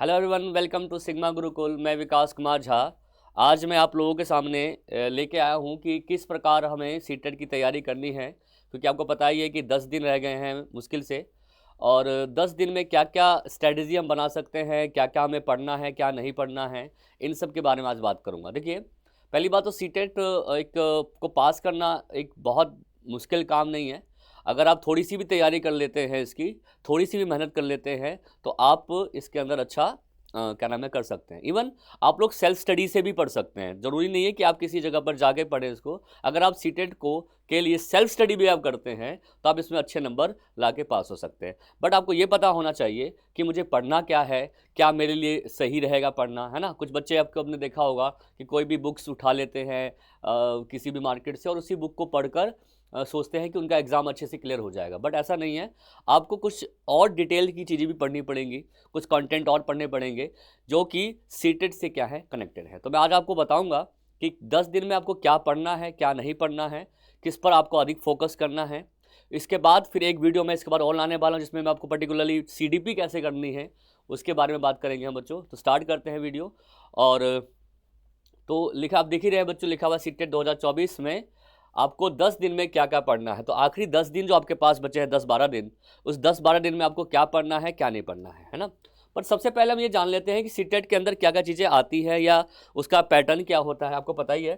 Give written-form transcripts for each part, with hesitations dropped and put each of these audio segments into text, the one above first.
Hello everyone, welcome to Sigma Gurukul. मैं विकास कुमार झा। आज मैं आप लोगों के सामने लेके आया हूँ कि किस प्रकार हमें सीटेट की तैयारी करनी है, क्योंकि आपको पता ही है कि 10 दिन रह गए हैं मुश्किल से। और 10 दिन में क्या क्या स्ट्रेटजी हम बना सकते हैं, क्या क्या हमें पढ़ना है, क्या नहीं पढ़ना है, इन सब के बारे में आज बात करूँगा। देखिए, पहली बात तो सीटेट एक को पास करना एक बहुत मुश्किल काम नहीं है। अगर आप थोड़ी सी भी तैयारी कर लेते हैं इसकी, थोड़ी सी भी मेहनत कर लेते हैं, तो आप इसके अंदर अच्छा क्या नाम है कर सकते हैं। इवन आप लोग सेल्फ स्टडी से भी पढ़ सकते हैं। ज़रूरी नहीं है कि आप किसी जगह पर जाके पढ़ें इसको। अगर आप सीटेट को के लिए सेल्फ स्टडी भी आप करते हैं तो आप इसमें अच्छे नंबर ला के पास हो सकते हैं। बट आपको ये पता होना चाहिए कि मुझे पढ़ना क्या है, क्या मेरे लिए सही रहेगा पढ़ना, है ना। कुछ बच्चे आपको आपने देखा होगा कि कोई भी बुक्स उठा लेते हैं किसी भी मार्केट से, और उसी बुक को पढ़कर सोचते हैं कि उनका एग्ज़ाम अच्छे से क्लियर हो जाएगा। बट ऐसा नहीं है। आपको कुछ और डिटेल की चीज़ें भी पढ़नी पड़ेंगी, कुछ कंटेंट और पढ़ने पड़ेंगे जो कि सीटेट से क्या है कनेक्टेड है। तो मैं आज आपको बताऊंगा कि 10 दिन में आपको क्या पढ़ना है, क्या नहीं पढ़ना है, किस पर आपको अधिक फोकस करना है। इसके बाद फिर एक वीडियो मैं इसके बाद और लाने वाला हूँ जिसमें मैं आपको पर्टिकुलरली सीडीपी कैसे करनी है उसके बारे में बात करेंगे हम बच्चों। तो स्टार्ट करते हैं वीडियो। और तो लिखा आप देख ही रहे हैं बच्चों, लिखा हुआ सीटेट 2024 में आपको 10 दिन में क्या क्या पढ़ना है। तो आखिरी 10 दिन जो आपके पास बचे हैं, 10-12 दिन, उस 10-12 दिन में आपको क्या पढ़ना है, क्या नहीं पढ़ना है ना। पर सबसे पहले हम ये जान लेते हैं कि सीटेट के अंदर क्या क्या चीज़ें आती है या उसका पैटर्न क्या होता है। आपको पता ही है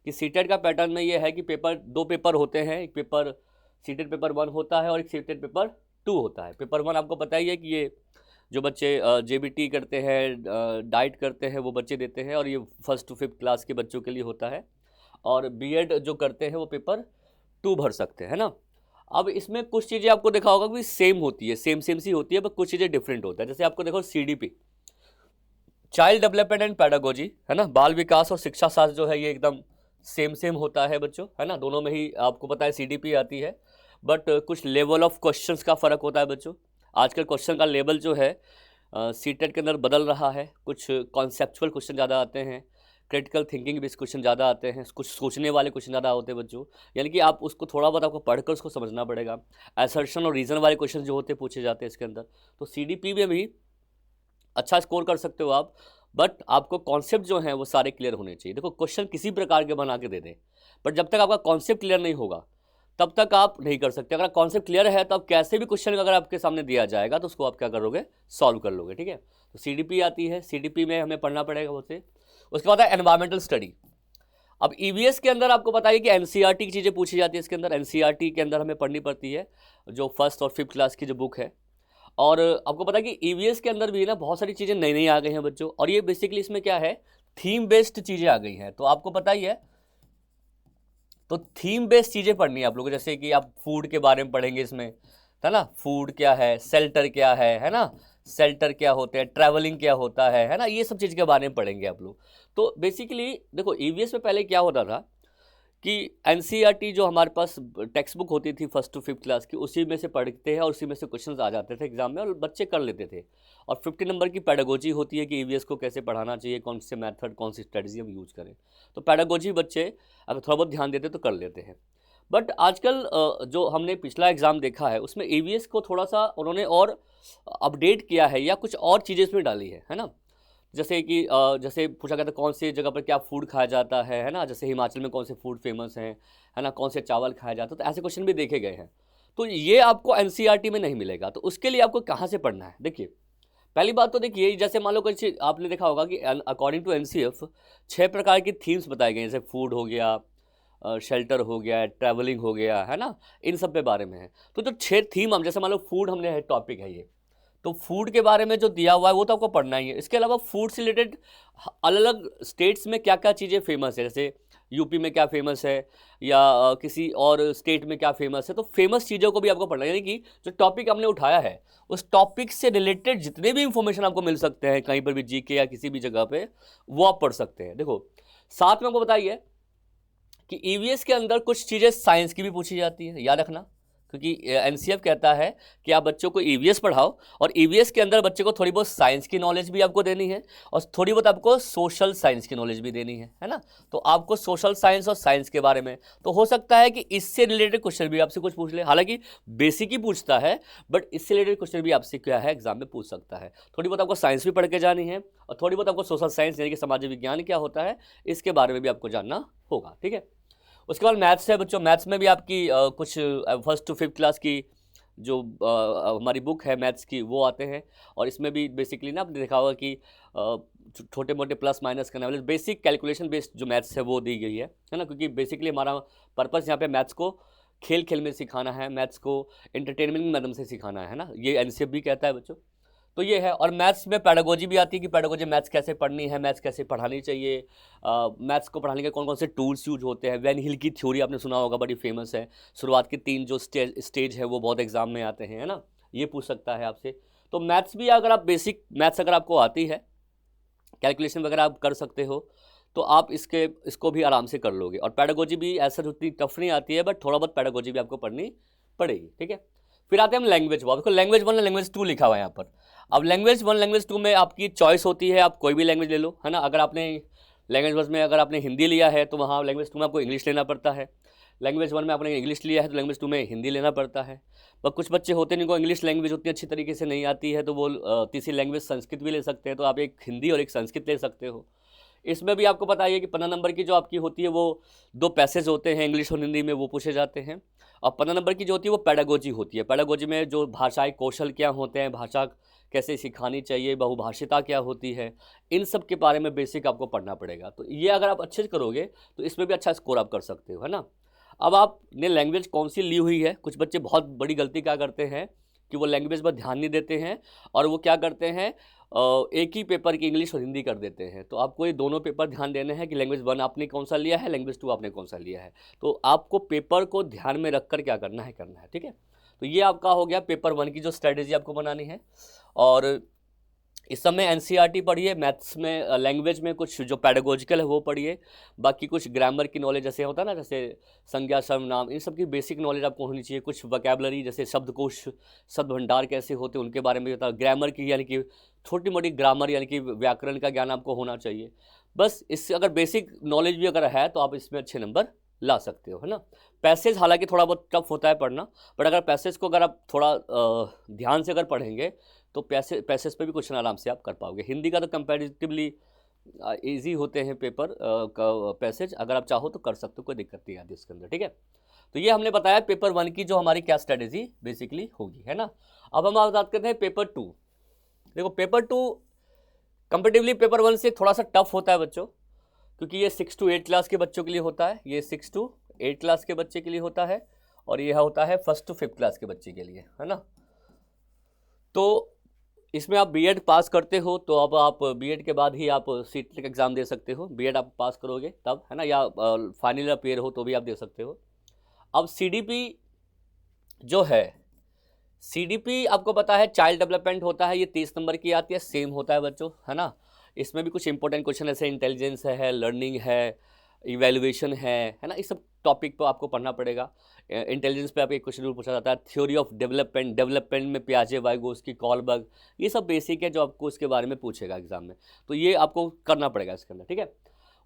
कि सीटेट का पैटर्न में ये है कि दो पेपर होते हैं। एक पेपर सीटेट पेपर 1 होता है और एक सीटेट पेपर 2 होता है। पेपर 1 आपको पता ही है कि ये जो बच्चे जेबीटी करते हैं, डाइट करते हैं, वो बच्चे देते हैं, और ये 1st to 5th क्लास के बच्चों के लिए होता है। और बीएड जो करते हैं वो पेपर 2 भर सकते हैं ना। अब इसमें कुछ चीज़ें आपको देखा होगा कि सेम होती है, सेम सी होती है, पर कुछ चीज़ें डिफरेंट होता है। जैसे आपको देखो CDP, child development and pedagogy, है ना, बाल विकास और शिक्षा शास्त्र जो है ये एकदम सेम सीम होता है बच्चों, है ना। दोनों में ही आपको पता है सीडीपी आती है। बट कुछ लेवल ऑफ क्वेश्चंस का फ़र्क होता है बच्चों। आजकल क्वेश्चन का लेवल जो है सीटेट के अंदर बदल रहा है। कुछ कॉन्सेप्चुअल क्वेश्चन ज़्यादा आते हैं, क्रिटिकल थिंकिंग बेस्ड क्वेश्चन ज़्यादा आते हैं, कुछ सोचने वाले क्वेश्चन ज़्यादा होते हैं बच्चों। यानी कि आप उसको थोड़ा बहुत आपको पढ़कर उसको समझना पड़ेगा। असर्शन और रीज़न वाले क्वेश्चन जो होते हैं पूछे जाते हैं इसके अंदर। तो सीडीपी में भी अच्छा स्कोर कर सकते हो आप, बट आपको कॉन्सेप्ट जो हैं वो सारे क्लियर होने चाहिए। देखो, क्वेश्चन किसी प्रकार के बना के दे दें, बट जब तक आपका कॉन्सेप्ट क्लियर नहीं होगा तब तक आप नहीं कर सकते। अगर कॉन्सेप्ट क्लियर है तो आप कैसे भी क्वेश्चन अगर आपके सामने दिया जाएगा तो उसको आप क्या करोगे, सॉल्व कर लोगे, ठीक है। तो सीडीपी आती है, सीडीपी में हमें पढ़ना पड़ेगा उसे। उसके बाद है एनवायरमेंटल स्टडी। अब ईवीएस के अंदर आपको बताइए कि एनसीईआरटी की चीज़ें पूछी जाती है इसके अंदर। एनसीईआरटी के अंदर हमें पढ़नी पड़ती है जो 1st और 5th क्लास की जो बुक है। और आपको पता है कि ईवीएस के अंदर भी ना बहुत सारी चीज़ें नई नई आ गई हैं बच्चों। और ये बेसिकली इसमें क्या है, थीम बेस्ड चीज़ें आ गई हैं। तो आपको पता ही है, तो थीम बेस्ड चीज़ें पढ़नी है आप लोगों को। जैसे कि आप फूड के बारे में पढ़ेंगे इसमें, है ना। फूड क्या है, शेल्टर क्या है ना, शेल्टर क्या होते हैं, ट्रैवलिंग क्या होता है ना, ये सब चीज़ के बारे में पढ़ेंगे आप लोग। तो बेसिकली देखो, ईवीएस में पहले क्या होता था कि एनसीईआरटी जो हमारे पास टेक्स्ट बुक होती थी 1st to 5th क्लास की, उसी में से पढ़ते हैं और उसी में से क्वेश्चंस आ जाते थे एग्जाम में और बच्चे कर लेते थे। और 50 नंबर की पैडागोजी होती है कि ईवीएस को कैसे पढ़ाना चाहिए, कौन से मेथड, कौन सी स्ट्रेटजी हम यूज़ करें। तो पैडागोजी बच्चे अगर थोड़ा बहुत ध्यान देते तो कर लेते हैं। बट आजकल जो हमने पिछला एग्ज़ाम देखा है उसमें ईवीएस को थोड़ा सा उन्होंने और अपडेट किया है या कुछ और चीज़ें इसमें डाली है ना। जैसे कि जैसे पूछा गया था कौन सी जगह पर क्या फूड खाया जाता है ना। जैसे हिमाचल में कौन से फूड फेमस हैं, है ना, कौन से चावल खाया जाता है, तो ऐसे क्वेश्चन भी देखे गए हैं। तो ये आपको एनसीईआरटी में नहीं मिलेगा। तो उसके लिए आपको कहाँ से पढ़ना है, देखिए पहली बात तो देखिए, जैसे मान लो कुछ आपने देखा होगा कि अकॉर्डिंग टू एनसीएफ 6 प्रकार की थीम्स बताई गई हैं। जैसे फूड हो गया, शेल्टर हो गया, ट्रैवलिंग हो गया, है ना, इन सब के बारे में है। तो जो 6 थीम, हम जैसे मान लो फूड हमने टॉपिक है ये, तो फूड के बारे में जो दिया हुआ है वो तो आपको पढ़ना ही है। इसके अलावा फूड से रिलेटेड अलग अलग स्टेट्स में क्या क्या चीज़ें फेमस है, जैसे यूपी में क्या फेमस है या किसी और स्टेट में क्या फेमस है, तो फेमस चीज़ों को भी आपको पढ़ना है। यानी कि जो टॉपिक हमने उठाया है उस टॉपिक से रिलेटेड जितने भी इंफॉर्मेशन आपको मिल सकते हैं कहीं पर भी, जीके या किसी भी जगह पे, वो आप पढ़ सकते हैं। देखो, साथ में आपको बताइए कि ईवीएस के अंदर कुछ चीज़ें साइंस की भी पूछी जाती है, याद रखना। क्योंकि एनसीएफ कहता है कि आप बच्चों को ईवीएस पढ़ाओ और ईवीएस के अंदर बच्चे को थोड़ी बहुत साइंस की नॉलेज भी आपको देनी है और थोड़ी बहुत आपको सोशल साइंस की नॉलेज भी देनी है ना। तो आपको सोशल साइंस और साइंस के बारे में तो हो सकता है कि इससे रिलेटेड क्वेश्चन भी आपसे कुछ पूछ ले, हालांकि बेसिक ही पूछता है, बट इससे रिलेटेड क्वेश्चन भी आपसे क्या है एग्जाम में पूछ सकता है। थोड़ी बहुत आपको साइंस भी पढ़ के जानी है और थोड़ी बहुत आपको सोशल साइंस यानी कि समाज विज्ञान क्या होता है इसके बारे में भी आपको जानना होगा, ठीक है। उसके बाद मैथ्स है बच्चों, मैथ्स में भी आपकी कुछ 1st to 5th क्लास की जो हमारी बुक है मैथ्स की वो आते हैं और इसमें भी बेसिकली ना आपने देखा होगा कि छोटे मोटे प्लस माइनस करने वाले बेसिक कैलकुलेशन बेस्ड जो मैथ्स है वो दी गई है ना, क्योंकि बेसिकली हमारा पर्पस यहाँ पे मैथ्स को खेल खेल में सिखाना है, मैथ्स को एंटरटेनमेंट के माध्यम से सिखाना है ना, ये एनसीएफ भी कहता है बच्चों। तो ये है, और मैथ्स में पैडागोजी भी आती है कि पैडागोजी मैथ्स कैसे पढ़नी है, मैथ्स कैसे पढ़ानी चाहिए, मैथ्स को पढ़ाने के कौन कौन से टूल्स यूज होते हैं। वैन हिल की थ्योरी आपने सुना होगा, बड़ी फेमस है। शुरुआत के 3 जो स्टेज है वो बहुत एग्जाम में आते हैं, है ना, ये पूछ सकता है आपसे। तो मैथ्स भी अगर आप बेसिक मैथ्स अगर आपको आती है, कैलकुलेशन वगैरह आप कर सकते हो, तो आप इसको भी आराम से कर लोगे। और पैडागोजी भी ऐसा उतनी टफ नहीं आती है, बट थोड़ा बहुत पैडागोजी भी आपको पढ़नी पड़ेगी, ठीक है। फिर आते हैं हम लैंग्वेज 1, देखो लैंग्वेज 1 और लैंग्वेज 2 लिखा हुआ है यहाँ पर। अब लैंग्वेज 1 लैंग्वेज 2 में आपकी चॉइस होती है, आप कोई भी लैंग्वेज ले लो, है ना। अगर आपने लैंग्वेज 1 में अगर आपने हिंदी लिया है तो वहाँ लैंग्वेज 2 में आपको इंग्लिश लेना पड़ता है। लैंग्वेज 1 में आपने इंग्लिश लिया है तो लैंग्वेज 2 में हिंदी लेना पड़ता है। पर कुछ बच्चे होते हैं जिनको इंग्लिश लैंग्वेज उतनी अच्छी तरीके से नहीं आती है, तो वो तीसरी लैंग्वेज संस्कृत भी ले सकते हैं, तो आप एक हिंदी और एक संस्कृत ले सकते हो। इसमें भी आपको पता है कि 15 नंबर की जो आपकी होती है वो 2 पैसेज होते हैं इंग्लिश और हिंदी में, वो पूछे जाते हैं। और 15 नंबर की जो होती है वो पैडागोजी होती है। पैडागोजी में जो भाषाई कौशल क्या होते हैं, भाषा कैसे सिखानी चाहिए, बहुभाषिता क्या होती है, इन सब के बारे में बेसिक आपको पढ़ना पड़ेगा। तो ये अगर आप अच्छे से करोगे तो इसमें भी अच्छा स्कोर आप कर सकते हो, है ना। अब आपने लैंग्वेज कौन सी ली हुई है, कुछ बच्चे बहुत बड़ी गलती क्या करते हैं कि वो लैंग्वेज पर ध्यान नहीं देते हैं और वो क्या करते हैं, एक ही पेपर की इंग्लिश और हिंदी कर देते हैं। तो आपको ये दोनों पेपर ध्यान देने हैं कि लैंग्वेज 1 आपने कौन सा लिया है, लैंग्वेज 2 आपने कौन सा लिया है। तो आपको पेपर को ध्यान में रखकर क्या करना है, ठीक है। तो ये आपका हो गया पेपर 1 की जो स्ट्रेटेजी आपको बनानी है। और इस समय एनसीईआरटी पढ़िए, मैथ्स में लैंग्वेज में कुछ जो पैडागोजिकल है वो पढ़िए, बाकी कुछ ग्रामर की नॉलेज जैसे होता है ना, जैसे संज्ञा सर्वनाम, इन सब की बेसिक नॉलेज आपको होनी चाहिए। कुछ वोकैबुलरी जैसे शब्दकोश, शब्द भंडार कैसे होते हैं उनके बारे में बता। ग्रामर की यानी कि छोटी मोटी ग्रामर यानी कि व्याकरण का ज्ञान आपको होना चाहिए। बस इससे अगर बेसिक नॉलेज भी अगर है तो आप इसमें अच्छे नंबर ला सकते हो, है ना। पैसेज हालांकि थोड़ा बहुत टफ होता है पढ़ना, बट अगर पैसेज को अगर आप थोड़ा ध्यान से अगर पढ़ेंगे तो पैसेज पे भी क्वेश्चन आराम से आप कर पाओगे। हिंदी का तो कंपैरेटिवली इजी होते हैं पेपर का पैसेज, अगर आप चाहो तो कर सकते हो, कोई दिक्कत नहीं आती इसके अंदर, ठीक है। तो ये हमने बताया पेपर 1 की जो हमारी क्या स्ट्रेटेजी बेसिकली होगी, है ना। अब हम बात करते हैं पेपर 2। देखो पेपर 2 कंपेरेटिवली पेपर 1 से थोड़ा सा टफ होता है बच्चों, क्योंकि ये 6 to 8 क्लास के बच्चों के लिए होता है, ये 6 to 8 क्लास के बच्चे के लिए होता है, और यह होता है 1st to 5th क्लास के बच्चे के लिए, है ना। तो इसमें आप बीएड पास करते हो तो अब आप बीएड के बाद ही आप सीटेट एग्ज़ाम दे सकते हो। बीएड आप पास करोगे तब, है ना, या फाइनल ईयर पेयर हो तो भी आप दे सकते हो। अब सीडीपी जो है, सीडीपी आपको पता है चाइल्ड डेवलपमेंट होता है, ये 30 नंबर की आती है, सेम होता है बच्चों, है ना। इसमें भी कुछ इंपॉर्टेंट क्वेश्चन ऐसे इंटेलिजेंस है, लर्निंग है, इवेल्युएशन है ना, इस सब टॉपिक पर आपको पढ़ना पड़ेगा। इंटेलिजेंस पे आप एक क्वेश्चन पूछा जाता है, थ्योरी ऑफ डेवलपमेंट में पियाजे वाइगोस्की कॉलबर्ग, ये सब बेसिक है जो आपको इसके बारे में पूछेगा एग्जाम में, तो ये आपको करना पड़ेगा इसके अंदर, ठीक है।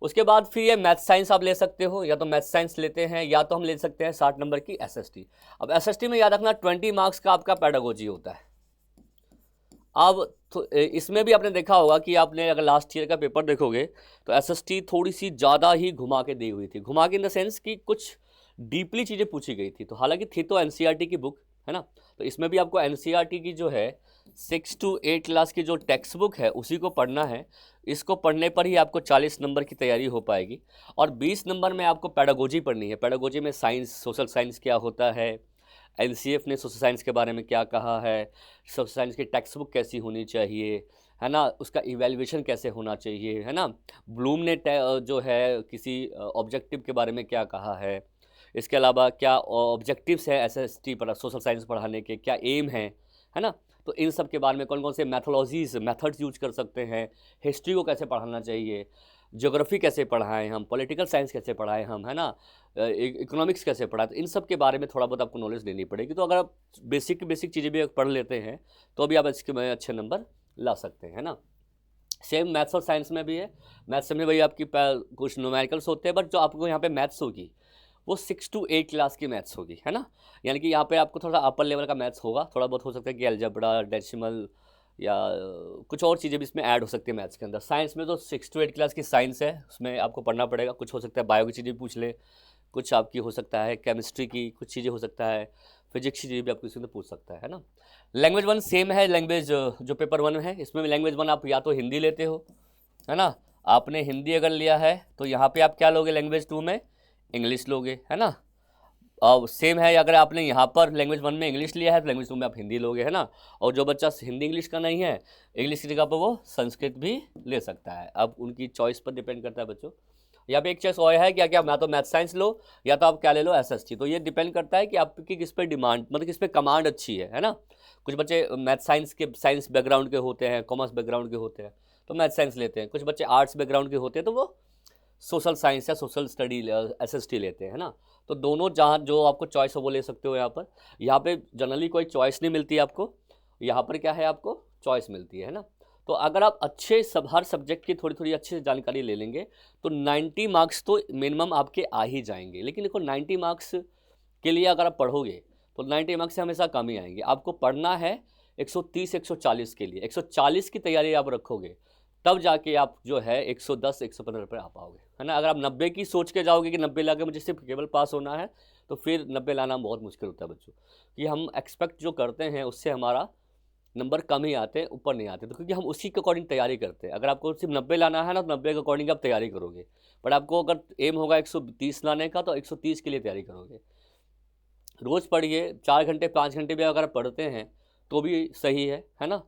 उसके बाद फिर ये मैथ साइंस आप ले सकते हो, या तो मैथ साइंस लेते हैं या तो हम ले सकते हैं 60 नंबर की एसएसटी। अब एसएसटी में याद रखना 20 मार्क्स का आपका पैडागोजी होता है। अब तो इसमें भी आपने देखा होगा कि आपने अगर लास्ट ईयर का पेपर देखोगे तो एसएसटी थोड़ी सी ज़्यादा ही घुमा के दी हुई थी, घुमा के इन द सेंस कि कुछ डीपली चीज़ें पूछी गई थी। तो हालांकि थी तो एनसीईआरटी की बुक, है ना, तो इसमें भी आपको एनसीईआरटी की जो है 6 to 8 क्लास की जो टेक्स्ट बुक है उसी को पढ़ना है। इसको पढ़ने पर ही आपको 40 नंबर की तैयारी हो पाएगी, और 20 नंबर में आपको पैडागोजी पढ़नी है। पैडागोजी में साइंस, सोशल साइंस क्या होता है, एनसीएफ ने सोशल साइंस के बारे में क्या कहा है, सोशल साइंस की टेक्स्ट बुक कैसी होनी चाहिए, है ना, उसका इवैल्यूएशन कैसे होना चाहिए, है ना, ब्लूम ने जो है किसी ऑब्जेक्टिव के बारे में क्या कहा है, इसके अलावा क्या ऑब्जेक्टिव्स है एसएसटी पर सोशल साइंस पढ़ाने के, क्या एम है ना। तो इन सब के बारे में कौन कौन से मैथोलॉजीज मेथड्स यूज कर सकते हैं, हिस्ट्री को कैसे पढ़ाना चाहिए, ज्योग्राफी कैसे पढ़ाएं हम, पॉलिटिकल साइंस कैसे पढ़ाएं हम, है ना, इकोनॉमिक्स कैसे पढ़ाएं, तो इन सब के बारे में थोड़ा बहुत आपको नॉलेज लेनी पड़ेगी। तो अगर आप बेसिक चीज़ें भी पढ़ लेते हैं तो अभी आप इसके में अच्छे नंबर ला सकते हैं, है ना। सेम मैथ्स और साइंस में भी है। मैथ्स में वही आपकी कुछ न्यूमेरिकल्स होते हैं, बट जो आपको यहाँ पे मैथ्स होगी वो 6 to 8 क्लास की मैथ्स होगी, है ना। यानी कि यहाँ पे आपको थोड़ा अपर लेवल का मैथ्स होगा, थोड़ा बहुत हो सकता है कि अलजेब्रा, डेसिमल या कुछ और चीज़ें भी इसमें ऐड हो सकती है मैथ्स के अंदर। साइंस में तो 6 to 8 क्लास की साइंस है, उसमें आपको पढ़ना पड़ेगा। कुछ हो सकता है बायो की चीज़ें भी पूछ ले, कुछ आपकी हो सकता है केमिस्ट्री की कुछ चीज़ें हो सकता है, फिजिक्स की चीज़ें भी आपको इसमें पूछ सकता है ना। लैंग्वेज 1 सेम है, लैंग्वेज जो पेपर 1 है इसमें भी लैंग्वेज 1 आप या तो हिंदी लेते हो, है ना। आपने हिंदी अगर लिया है तो यहाँ पे आप क्या लोगे, लैंग्वेज 2 में इंग्लिश लोगे, है ना। और सेम है, अगर आपने यहाँ पर लैंग्वेज 1 में इंग्लिश लिया है तो लैंग्वेज 2 में आप हिंदी लोगे, है ना। और जो बच्चा हिंदी इंग्लिश का नहीं है, इंग्लिश की जगह पर वो संस्कृत भी ले सकता है। अब उनकी चॉइस पर डिपेंड करता है बच्चों। यहाँ पे एक चॉइस और है क्या, मैं तो मैथ साइंस लो या तो आप क्या ले लो SST। तो ये डिपेंड करता है कि आपकी किस पे डिमांड, मतलब किस पे कमांड अच्छी है ना। कुछ बच्चे मैथ साइंस बैकग्राउंड के होते हैं, कॉमर्स बैकग्राउंड के होते हैं तो मैथ साइंस लेते हैं। कुछ बच्चे आर्ट्स बैकग्राउंड के होते हैं तो वो सोशल साइंस या सोशल स्टडी SST लेते हैं ना। तो दोनों जहाँ जो आपको चॉइस हो वो ले सकते हो। यहाँ पे जनरली कोई चॉइस नहीं मिलती आपको, यहाँ पर क्या है आपको चॉइस मिलती है ना। तो अगर आप हर सब्जेक्ट की थोड़ी थोड़ी अच्छी जानकारी ले लेंगे तो 90 मार्क्स तो मिनिमम आपके आ ही जाएंगे। लेकिन देखो 90 मार्क्स के लिए अगर आप पढ़ोगे तो 90 मार्क्स से हमेशा कम ही आएंगे। आपको पढ़ना है 130 140 के लिए, 140 की तैयारी आप रखोगे तब जाके आप जो है 110 115 पर आ पाओगे, है ना। अगर आप 90 की सोच के जाओगे कि 90 ला के मुझे सिर्फ केवल पास होना है तो फिर 90 लाना बहुत मुश्किल होता है बच्चों। कि हम एक्सपेक्ट जो करते हैं उससे हमारा नंबर कम ही आते हैं, ऊपर नहीं आते। तो क्योंकि हम उसी के अकॉर्डिंग तैयारी करते हैं। अगर आपको सिर्फ 90 लाना है ना तो 90 के अकॉर्डिंग आप तैयारी करोगे, बट आपको अगर एम होगा 130 लाने का तो 130 के लिए तैयारी करोगे। रोज़ पढ़िए, 4 घंटे 5 घंटे भी अगर पढ़ते हैं तो भी सही है ना।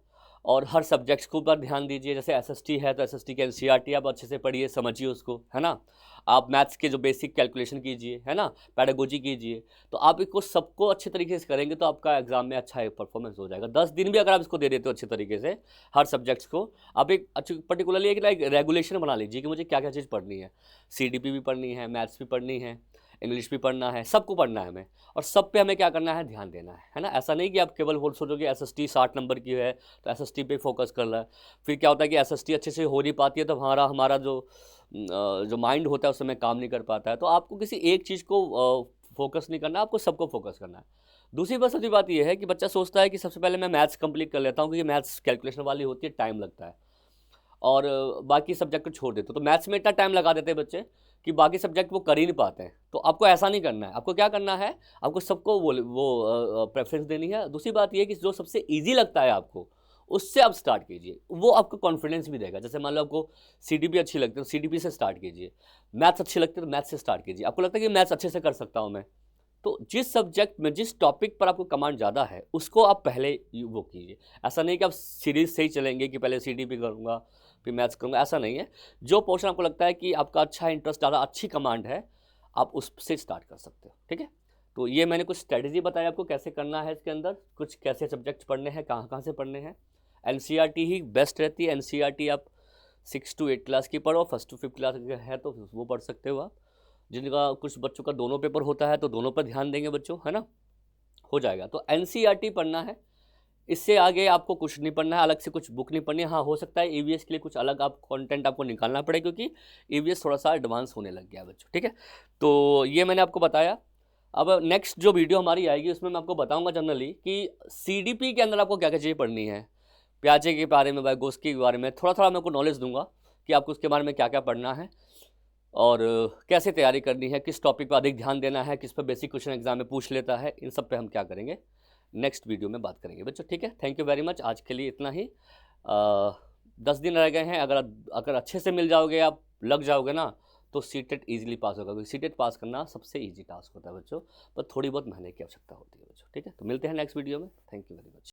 और हर सब्जेक्ट्स के ऊपर ध्यान दीजिए। जैसे SST है तो SST के NCERT आप अच्छे से पढ़िए, समझिए उसको, है ना। आप मैथ्स के जो बेसिक कैलकुलेशन कीजिए, है ना, पैडागोजी कीजिए। तो आप इसको सबको अच्छे तरीके से करेंगे तो आपका एग्जाम में अच्छा परफॉर्मेंस हो जाएगा। 10 दिन भी अगर आप इसको दे देते हो अच्छे तरीके से हर सब्जेक्ट्स को, आप एक अच्छी पर्टिकुलरली एक रेगुलेशन बना लीजिए कि मुझे क्या क्या चीज़ पढ़नी है। CDP भी पढ़नी है, मैथ्स भी पढ़नी है, इंग्लिश भी पढ़ना है, सबको पढ़ना है हमें। और सब पे हमें क्या करना है, ध्यान देना है ना। ऐसा नहीं कि आप केवल वो सोचोगे SST 60 नंबर की है तो SST पे फोकस कर रहा है। फिर क्या होता है कि SST अच्छे से हो नहीं पाती है तो हमारा जो माइंड होता है उस समय काम नहीं कर पाता है। तो आपको किसी एक चीज़ को फोकस नहीं करना, आपको सबको फोकस करना है। दूसरी बात सबसे बात यह है कि बच्चा सोचता है कि सबसे पहले मैं मैथ्स कंप्लीट कर लेता हूँ क्योंकि मैथ्स कैलकुलेशन वाली होती है, टाइम लगता है, और बाकी सब्जेक्ट को छोड़ देते। तो मैथ्स में इतना टाइम लगा देते हैं बच्चे कि बाकी सब्जेक्ट वो कर ही नहीं पाते हैं। तो आपको ऐसा नहीं करना है। आपको क्या करना है, आपको सबको वो प्रेफरेंस देनी है। दूसरी बात ये कि जो सबसे ईजी लगता है आपको उससे आप स्टार्ट कीजिए, वो आपको कॉन्फिडेंस भी देगा। जैसे मान लो आपको CDP अच्छी लगती है तो CDP से स्टार्ट कीजिए, मैथ्स अच्छी लगती है तो मैथ्स से स्टार्ट कीजिए। आपको लगता है कि मैथ्स अच्छे से कर सकता हूँ मैं, तो जिस सब्जेक्ट में जिस टॉपिक पर आपको कमांड ज़्यादा है उसको आप पहले वो कीजिए। ऐसा नहीं कि आप सीरीज से ही चलेंगे कि पहले CDP करूँगा फिर मैथ्स करूँगा, ऐसा नहीं है। जो पोर्शन आपको लगता है कि आपका अच्छा इंटरेस्ट, ज़्यादा अच्छी कमांड है, आप उससे स्टार्ट कर सकते हो, ठीक है। तो ये मैंने कुछ स्ट्रेटजी बताया आपको कैसे करना है इसके अंदर, कुछ कैसे सब्जेक्ट पढ़ने हैं, कहाँ कहाँ से पढ़ने हैं। NCERT ही बेस्ट रहती है। NCERT आप 6 to 8 क्लास की पढ़ो, 1st to 5th क्लास है तो वो पढ़ सकते हो आप। जिनका कुछ बच्चों का दोनों पेपर होता है तो दोनों पर ध्यान देंगे बच्चों, है ना, हो जाएगा। तो NCERT पढ़ना है, इससे आगे आपको कुछ नहीं पढ़ना है, अलग से कुछ बुक नहीं पढ़नी है। हाँ, हो सकता है EVS के लिए कुछ अलग आप कंटेंट आपको निकालना पड़े क्योंकि EVS थोड़ा सा एडवांस होने लग गया बच्चों, ठीक है। तो ये मैंने आपको बताया। अब नेक्स्ट जो वीडियो हमारी आएगी उसमें मैं आपको बताऊंगा जनरली कि CDP के अंदर आपको क्या क्या चीज़ें पढ़नी है, प्याजे के बारे में, वाइगोत्स्की के बारे में थोड़ा थोड़ा मैं आपको नॉलेज दूंगा कि आपको उसके बारे में क्या क्या पढ़ना है और कैसे तैयारी करनी है, किस टॉपिक पर अधिक ध्यान देना है, किस पर बेसिक क्वेश्चन एग्जाम में पूछ लेता है, इन सब पे हम क्या करेंगे नेक्स्ट वीडियो में बात करेंगे बच्चों, ठीक है। थैंक यू वेरी मच, आज के लिए इतना ही। 10 दिन रह गए हैं, अगर अच्छे से मिल जाओगे, आप लग जाओगे ना तो CTET ईजिली पास होगा। क्योंकि CTET पास करना सबसे ईजी टास्क होता है बच्चों, पर थोड़ी बहुत मेहनत की आवश्यकता होती है बच्चों, ठीक है। तो मिलते हैं नेक्स्ट वीडियो में। Thank you very much.